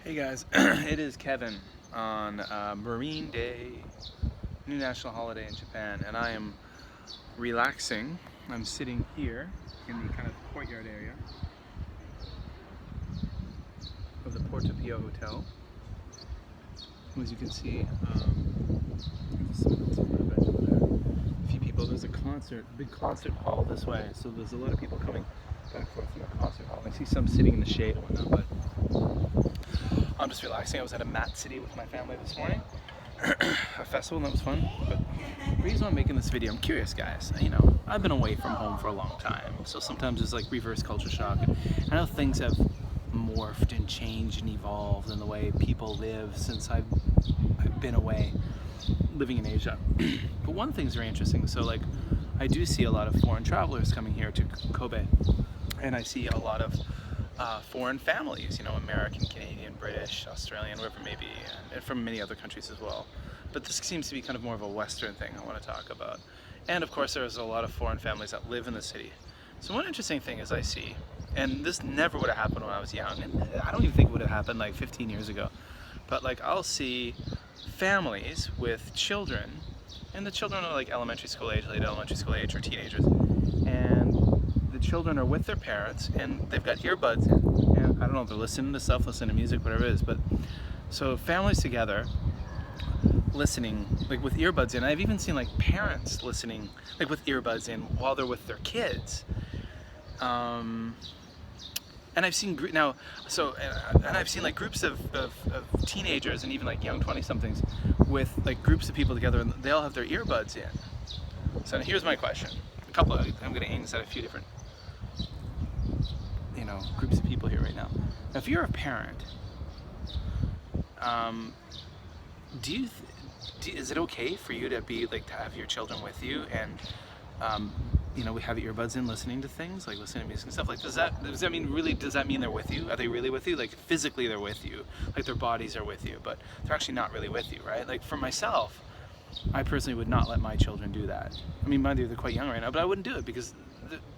Hey guys, it is Kevin on Marine Day, new national holiday in Japan, and I am relaxing. I'm sitting here in the kind of courtyard area of the Porto Pio Hotel. As you can see, a few people. There's a concert, big concert hall this way, so there's a lot of people coming back and forth from the concert hall. I see some sitting in the shade and whatnot, but I'm just relaxing. I was at a mat city with my family this morning, a festival, and that was fun. But the reason I'm making this video, I'm curious, guys. You know, I've been away from home for a long time, so sometimes it's like reverse culture shock. And I know things have morphed and changed and evolved in the way people live since I've been away, living in Asia. But one thing's very interesting. So, like, I do see a lot of foreign travelers coming here to Kobe, and I see a lot of foreign families, you know, American, Canadian, British, Australian, wherever it may be, and from many other countries as well. But this seems to be kind of more of a Western thing I want to talk about. And of course, there's a lot of foreign families that live in the city. So one interesting thing is I see, and this never would have happened when I was young, and I don't even think it would have happened like 15 years ago, but like I'll see families with children, and the children are like elementary school age, late elementary school age, or teenagers, and the children are with their parents and they've got earbuds in, and I don't know if they're listening to stuff, listening to music, whatever it is, but so families together listening like with earbuds in. I've even seen like parents listening like with earbuds in while they're with their kids, and I've seen I've seen like groups of teenagers and even like young 20-somethings with like groups of people together, and they all have their earbuds in. So here's my question. I'm going to aim this at a few different groups of people here right now. If you're a parent, is it okay for you to be like to have your children with you and we have earbuds in, listening to things, like listening to music and stuff? Like, does that mean they're with you? Are they really with you? Like, physically they're with you, like their bodies are with you, but they're actually not really with you, right? Like, for myself, I personally would not let my children do that. I mean, mind you, they're quite young right now, but I wouldn't do it because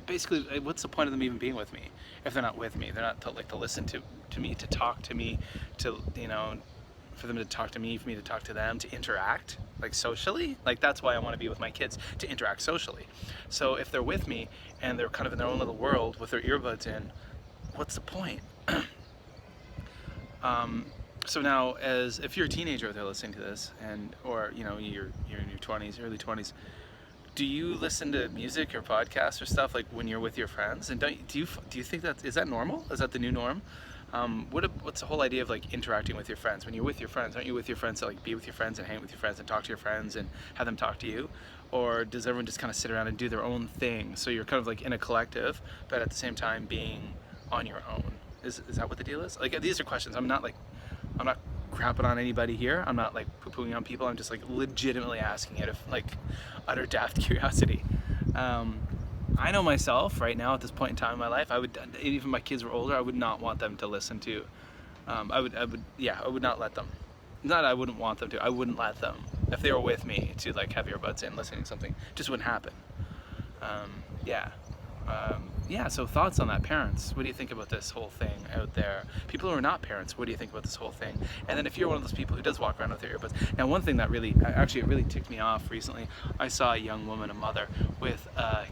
basically, what's the point of them even being with me if they're not with me? They're not to listen to me, to talk to me, for them to talk to me, for me to talk to them, to interact, like socially. Like, that's why I want to be with my kids, to interact socially. So if they're with me and they're kind of in their own little world with their earbuds in, what's the point? So now, if you're a teenager out there listening to this, or you're in your 20s, early 20s, do you listen to music or podcasts or stuff like when you're with your friends? And do you think is that normal? Is that the new norm? What's the whole idea of like interacting with your friends? When you're with your friends, aren't you with your friends to like be with your friends and hang with your friends and talk to your friends and have them talk to you? Or does everyone just kind of sit around and do their own thing? So you're kind of like in a collective, but at the same time being on your own. Is that what the deal is? Like, these are questions. I'm not crapping on anybody here. I'm not like poo-pooing on people. I'm just like legitimately asking it of like utter daft curiosity. I know myself right now at this point in time in my life, even if my kids were older, I would not want them to listen to, I would not let them. Not I wouldn't want them to, I wouldn't let them, if they were with me, to like have earbuds in listening to something. Just wouldn't happen. So thoughts on that, parents? What do you think about this whole thing out there? People who are not parents, what do you think about this whole thing? And then if you're one of those people who does walk around with their earbuds. Now, one thing that really ticked me off recently, I saw a young woman, a mother, with a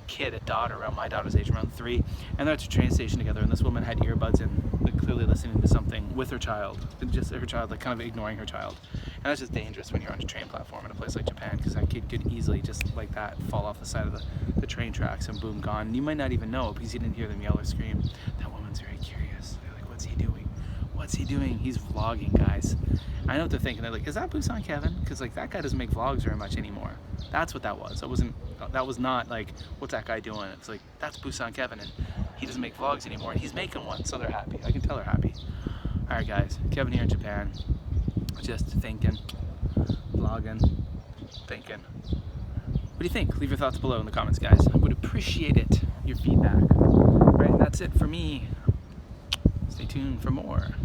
daughter around my daughter's age, around 3, and they're at the train station together, and this woman had earbuds in, like, clearly listening to something with her child, like kind of ignoring her child. And that's just dangerous when you're on a train platform in a place like Japan, because that kid could easily just like that fall off the side of the train tracks and boom, gone. And you might not even know because you didn't hear them yell or scream. That woman's very curious. They're like, what's he doing? What's he doing? He's vlogging, guys. I know what they're thinking. They're like, is that BusanKevin? Because like that guy doesn't make vlogs very much anymore. That's what that was. That was not like, what's that guy doing? It's like, that's BusanKevin, and he doesn't make vlogs anymore, and he's making one, so they're happy. I can tell they're happy. All right, guys. Kevin here in Japan. Just thinking, vlogging, thinking. What do you think? Leave your thoughts below in the comments, guys. I would appreciate it, your feedback. All right, that's it for me. Stay tuned for more.